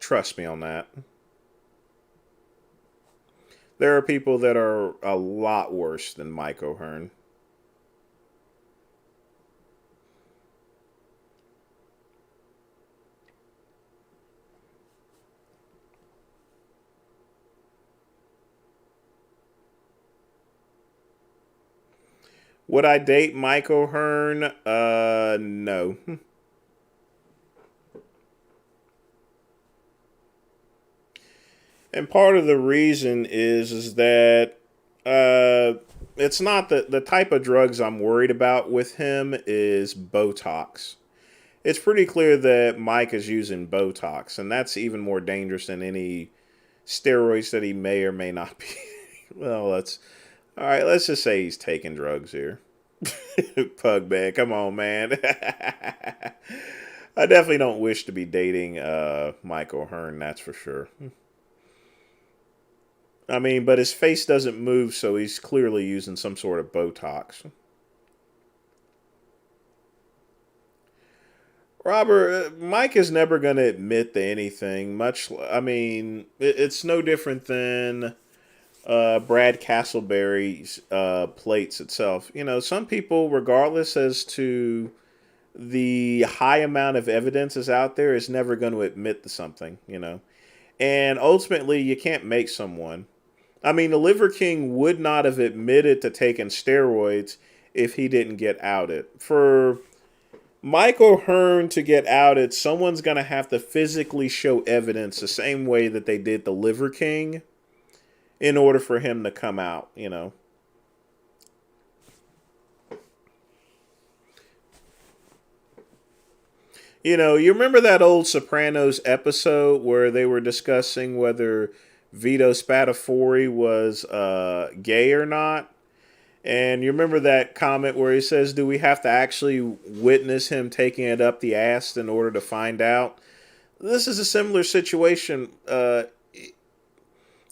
Trust me on that. There are people that are a lot worse than Mike O'Hearn. Would I date Mike O'Hearn? No. And part of the reason is that it's not the type of drugs I'm worried about with him is Botox. It's pretty clear that Mike is using Botox, and that's even more dangerous than any steroids that he may or may not be. Well, let's all right. Let's just say he's taking drugs here. Pug man, come on, man. I definitely don't wish to be dating Mike O'Hearn. That's for sure. I mean, but his face doesn't move, so he's clearly using some sort of Botox. Robert, Mike is never going to admit to anything. I mean, it's no different than Brad Castleberry's plates itself. You know, some people, regardless as to the high amount of evidence is out there, is never going to admit to something. You know, and ultimately, you can't make someone. I mean, the Liver King would not have admitted to taking steroids if he didn't get outed. For Mike O'Hearn to get outed, someone's going to have to physically show evidence the same way that they did the Liver King in order for him to come out, you know. You know, you remember that old Sopranos episode where they were discussing whether Vito Spatafori was gay or not? And you remember that comment where he says, do we have to actually witness him taking it up the ass in order to find out? This is a similar situation.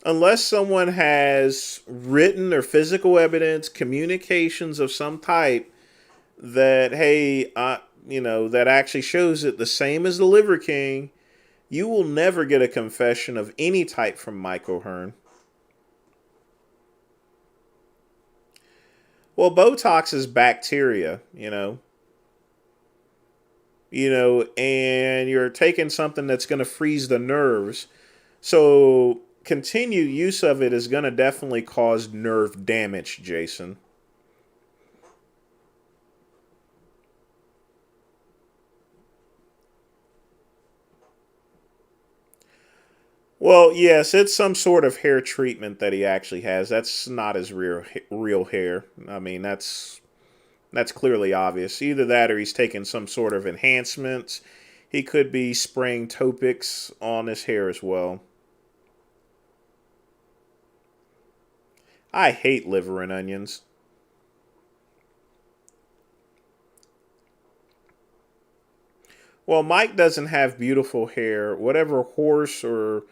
Unless someone has written or physical evidence, communications of some type that, hey, that actually shows it the same as the Liver King, you will never get a confession of any type from Mike O'Hearn. Well, Botox is bacteria, and you're taking something that's going to freeze the nerves. So continued use of it is going to definitely cause nerve damage, Jason. Well, yes, it's some sort of hair treatment that he actually has. That's not his real hair. I mean, that's clearly obvious. Either that or he's taking some sort of enhancements. He could be spraying Topics on his hair as well. I hate liver and onions. Well, Mike doesn't have beautiful hair. Whatever horse or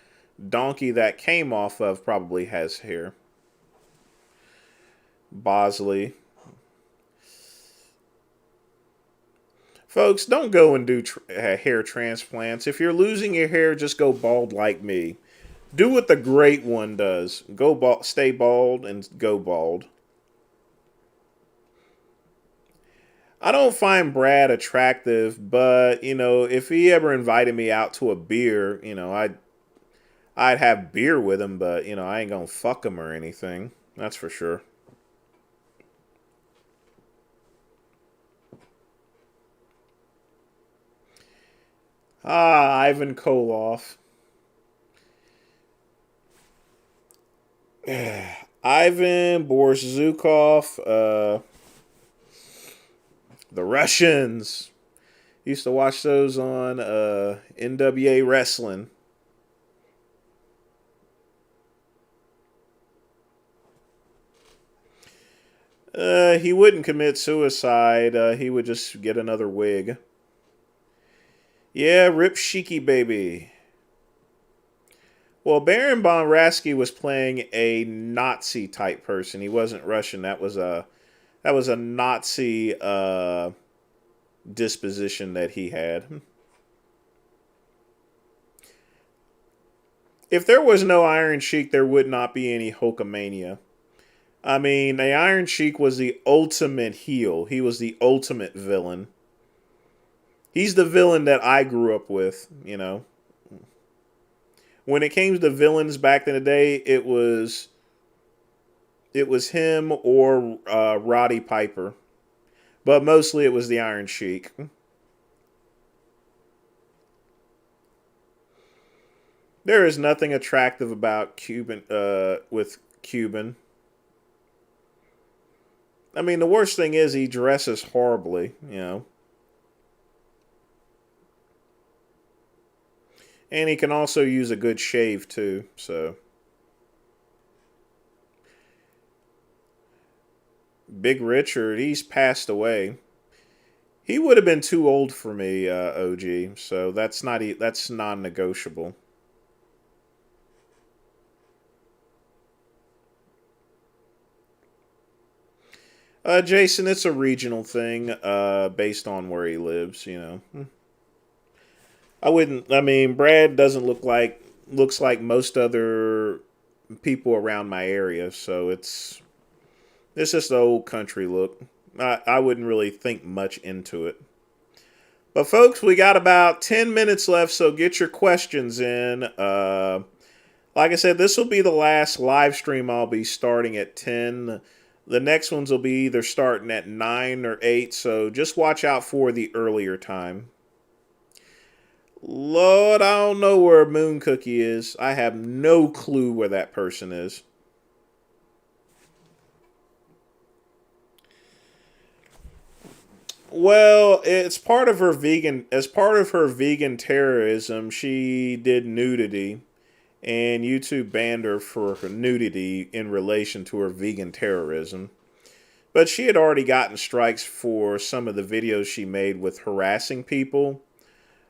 donkey that came off of probably has hair. Bosley. Folks, don't go and do hair transplants. If you're losing your hair, just go bald like me. Do what the great one does. Go bald, stay bald, and go bald. I don't find Brad attractive, but if he ever invited me out to a beer, I'd have beer with him, but I ain't gonna fuck him or anything. That's for sure. Ivan Koloff. Ivan, Boris Zukov, the Russians. Used to watch those on NWA Wrestling. He wouldn't commit suicide. He would just get another wig. Yeah, Rip Shiki baby. Well, Baron von Raschke was playing a Nazi type person. He wasn't Russian. That was a Nazi disposition that he had. If there was no Iron Sheik, there would not be any Hulkamania. I mean, the Iron Sheik was the ultimate heel. He was the ultimate villain. He's the villain that I grew up with, When it came to villains back in the day, it was him or Roddy Piper. But mostly it was the Iron Sheik. There is nothing attractive about Cuban with Cuban. I mean, the worst thing is he dresses horribly, And he can also use a good shave, too, so. Big Richard, he's passed away. He would have been too old for me, OG, so that's non-negotiable. Jason, it's a regional thing, based on where he lives, Brad doesn't looks like most other people around my area, so it's just the old country look. I wouldn't really think much into it. But folks, we got about 10 minutes left, so get your questions in. Like I said, this will be the last live stream I'll be starting at 10. The next ones will be either starting at 9 or 8, so just watch out for the earlier time. Lord, I don't know where Moon Cookie is. I have no clue where that person is. Well, as part of her vegan terrorism, she did nudity, and YouTube banned her for her nudity in relation to her vegan terrorism. But she had already gotten strikes for some of the videos she made with harassing people.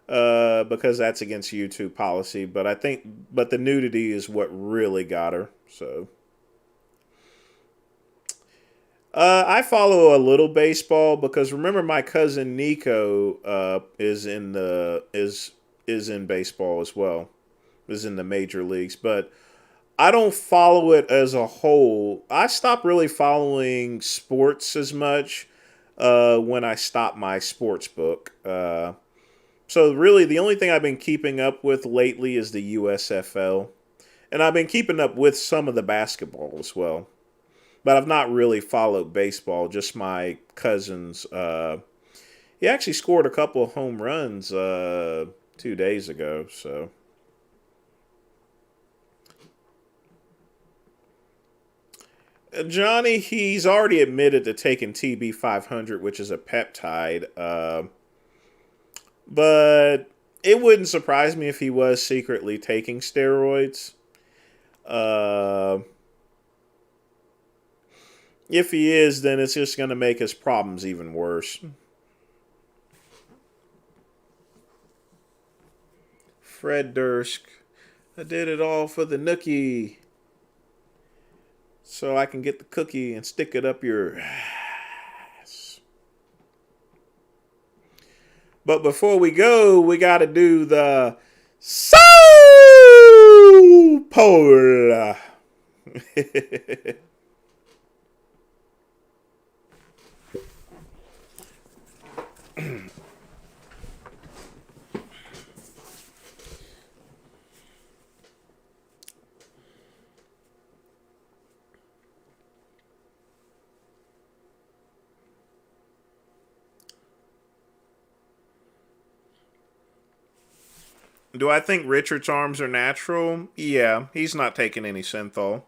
Because that's against YouTube policy, but the nudity is what really got her. So, I follow a little baseball because remember my cousin Nico is in baseball as well, is in the major leagues, but I don't follow it as a whole. I stopped really following sports as much when I stopped my sports book. So really, the only thing I've been keeping up with lately is the USFL. And I've been keeping up with some of the basketball as well. But I've not really followed baseball, just my cousins. He actually scored a couple of home runs 2 days ago, so. Johnny, he's already admitted to taking TB500, which is a peptide. But it wouldn't surprise me if he was secretly taking steroids. If he is, then it's just going to make his problems even worse. Fred Durst, I did it all for the nookie. So I can get the cookie and stick it up your ass. But before we go, we got to do the South Pole. Do I think Richard's arms are natural? Yeah, he's not taking any synthol.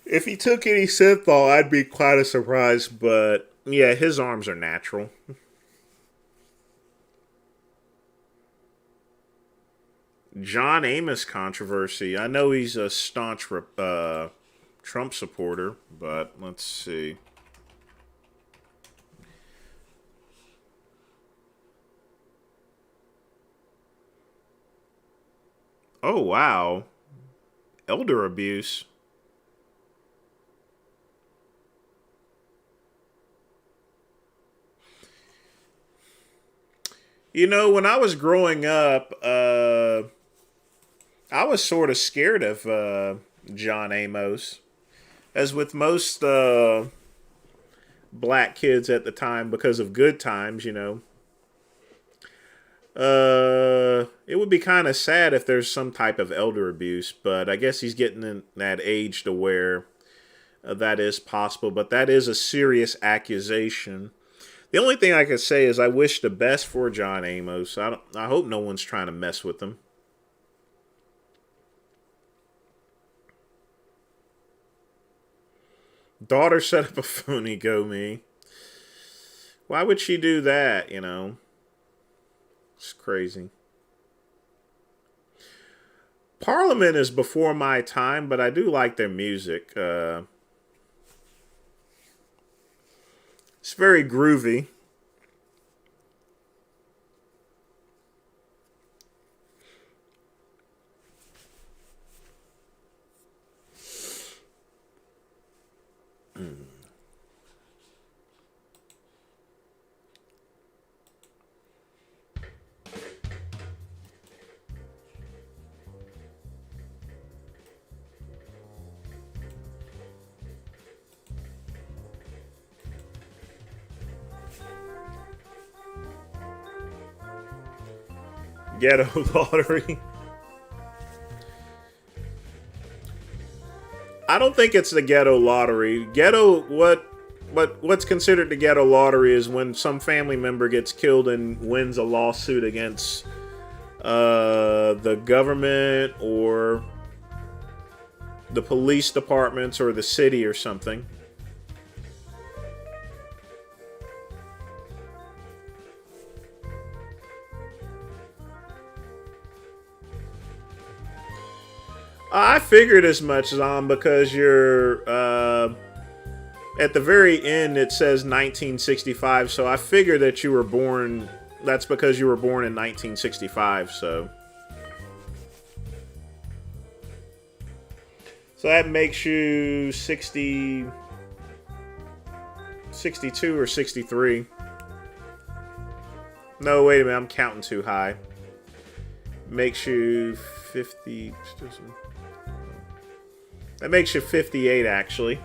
If he took any synthol, I'd be quite a surprise, but yeah, his arms are natural. John Amos controversy. I know he's a staunch Trump supporter, but let's see. Oh, wow. Elder abuse. You know, when I was growing up, I was sort of scared of John Amos. As with most black kids at the time, because of Good Times, you know. It would be kind of sad if there's some type of elder abuse, but I guess he's getting in that age to where that is possible. But that is a serious accusation. The only thing I could say is I wish the best for John Amos. I hope no one's trying to mess with him. Daughter set up a phony go me. Why would she do that, you know? It's crazy. Parliament is before my time, but I do like their music. It's very groovy. Ghetto lottery. I don't think it's the ghetto lottery. What's considered the ghetto lottery is when some family member gets killed and wins a lawsuit against the government or the police departments or the city or something. I figured as much, Zom, because you're at the very end. It says 1965, so I figured that you were born. That's because you were born in 1965. So that makes you 62 or 63. No, wait a minute. I'm counting too high. Makes you 50. That makes you 58, actually.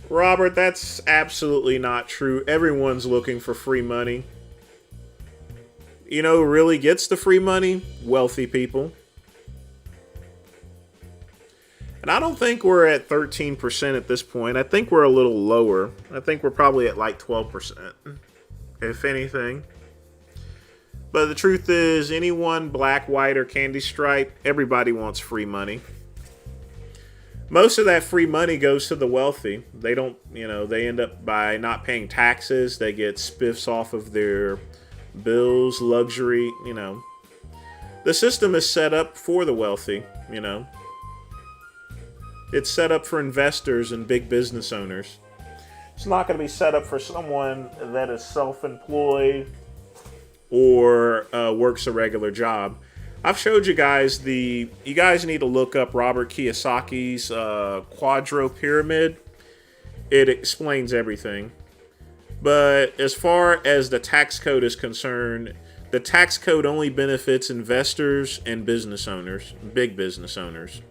Robert, that's absolutely not true. Everyone's looking for free money. You know who really gets the free money? Wealthy people. And I don't think we're at 13% at this point. I think we're a little lower. I think we're probably at like 12%, if anything. But the truth is, anyone black, white, or candy stripe, everybody wants free money. Most of that free money goes to the wealthy. They don't, they end up by not paying taxes. They get spiffs off of their bills, luxury, The system is set up for the wealthy, It's set up for investors and big business owners. It's not going to be set up for someone that is self-employed or works a regular job. I've showed you guys you guys need to look up Robert Kiyosaki's Quadro Pyramid. it explains everything. But as far as the tax code is concerned, the tax code only benefits investors and business owners, big business owners.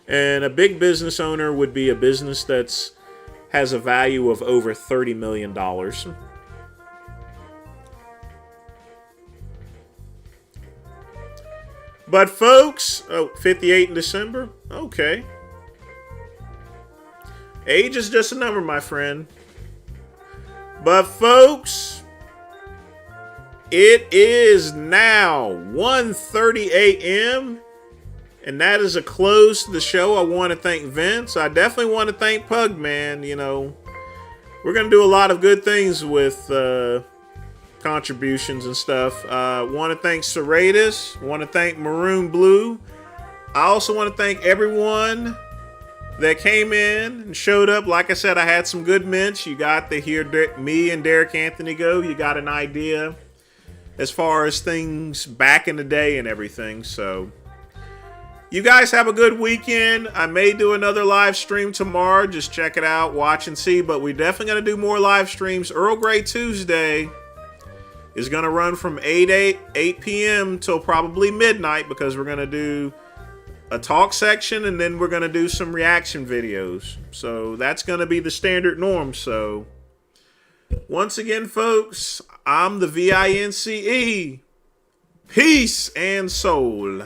And a big business owner would be a business that's has a value of over $30 million. But folks, 58 in December? Okay. Age is just a number, my friend. But folks, it is now 1:30 a.m. and that is a close to the show. I want to thank Vince. I definitely want to thank Pugman. You know, we're going to do a lot of good things with contributions and stuff. Want to thank Serratus. Want to thank Maroon Blue. I also want to thank everyone that came in and showed up. Like I said, I had some good mints. You got to hear me and Derek Anthony go. You got an idea as far as things back in the day and everything. So you guys have a good weekend. I may do another live stream tomorrow. Just check it out, watch and see. But we're definitely going to do more live streams. Earl Grey Tuesday is going to run from 8 p.m. till probably midnight, because we're going to do a talk section and then we're going to do some reaction videos. So that's going to be the standard norm. So once again, folks, I'm the VINCE. Peace and soul.